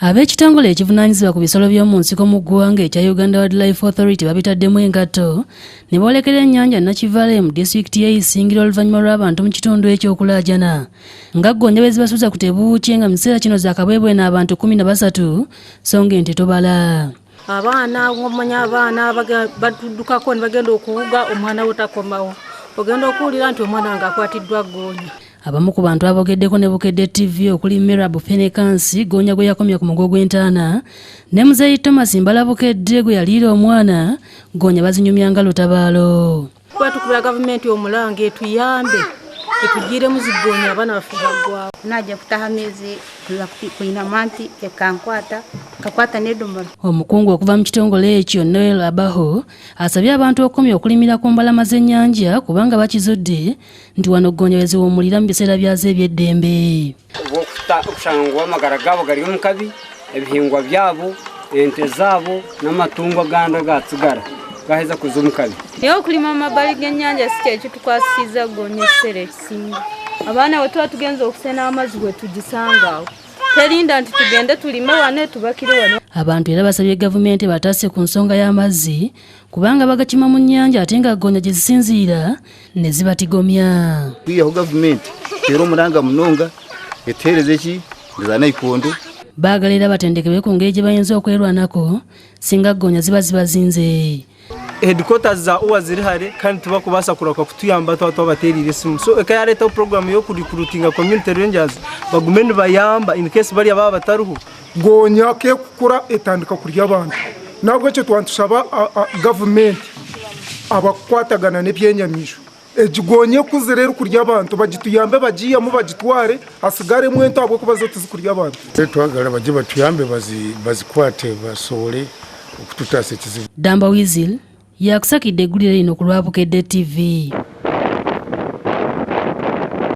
Ab'ekitongole ekivunaanyizibwa ku bisolo by'omu nsiko mu ggwanga ekya Uganda Wildlife Authority babitaddemu engatto ne boolekera ennyanja Nakivale mu disitulikiti y'Isingiro oluvannyuma lw'abantu mu kitundu eky'okulajana. Nga Ggoonya bwe zibasuuza ku tebuukye nga mu kiseera kino zaakabwebwe n'abantu 13 so ng'ente tobala. Abaana ng'omanya abaana batuddukako ne bagenda okuwuga omwana we takomawo. Ogenda okuwulira nti omwana ng'akwatiddwa Ggoonya. Abamu ku bantu abogeddeko ne Bukedde TV okuli Merabu Fenekansi Ggoonya gwe yakomya ku mugo gw'entaana ne Muzeeyi Thomas Mbala Bukedde gwe yaliira omwana Ggoonya bazinyumyanga lutabaalo. Tukubira gavumenti omulange etuyambe etugire mu Ggoonya abaana baffe baggwawo. Najja kutaha miezi kuina manti ekankwata kakwata n'edomola. Omukungu okuva mu kitongole ekyo Noel Abaho asabye abantu okukomya okulimira ku mbalama z'ennyanja kubanga bakizudde nti wano Ggoonya we ziwummulira mu biseera byazo eby'eddembe. Okusanga amagara gaabo gali mu kabi, ebihingwa byabo, ente zaabo n'amatungo agandi agasigara gaheza kuza mu kabi. Naye okulima mu mabbali g'ennyanja si kye kitukwasizza Ggoonya ekiseera ekisinga. Abaana bwe tuba tugenza okusena amazzi gwe tugisanga awo. Terinda nti tugende tulime wane tubakire wano. Abantu era basabye gavumenti batasse ku nsonga y'amazzi kubanga bagakima mu nnyanja ate nga Ggoonya gye zisinziira ne zibatigomya. Kwiyaho gavumenti era omulanga munonga eteereza eki za nayikondo. Baagala era batendekebwe ku ngeri gye bayinza okwerwanako singa Ggoonya ziba zibazinze. Headquarters za uwa ziri hare kandi tuba kubasa kuraka kutuyamba twabaterire simu so ekayareta program yo kurikurutinga community rangers bagumeni bayamba in case bari aba bataruhu. Ggoonya ke kukura etandika kurya abantu nabwo cyo twantusaba government abakwatagana n'ebyenyamisho Ggoonya kuzerera kurya abantu bagituyambe bagiye mu bagitware asigare mwento abwo kubaza tuzikurya abantu. Twagala baje batuyambe bazikwate basole okututasa ekizibu. Damba Wizil yakusakidde eggulire lino ku lwa Bukedde TV.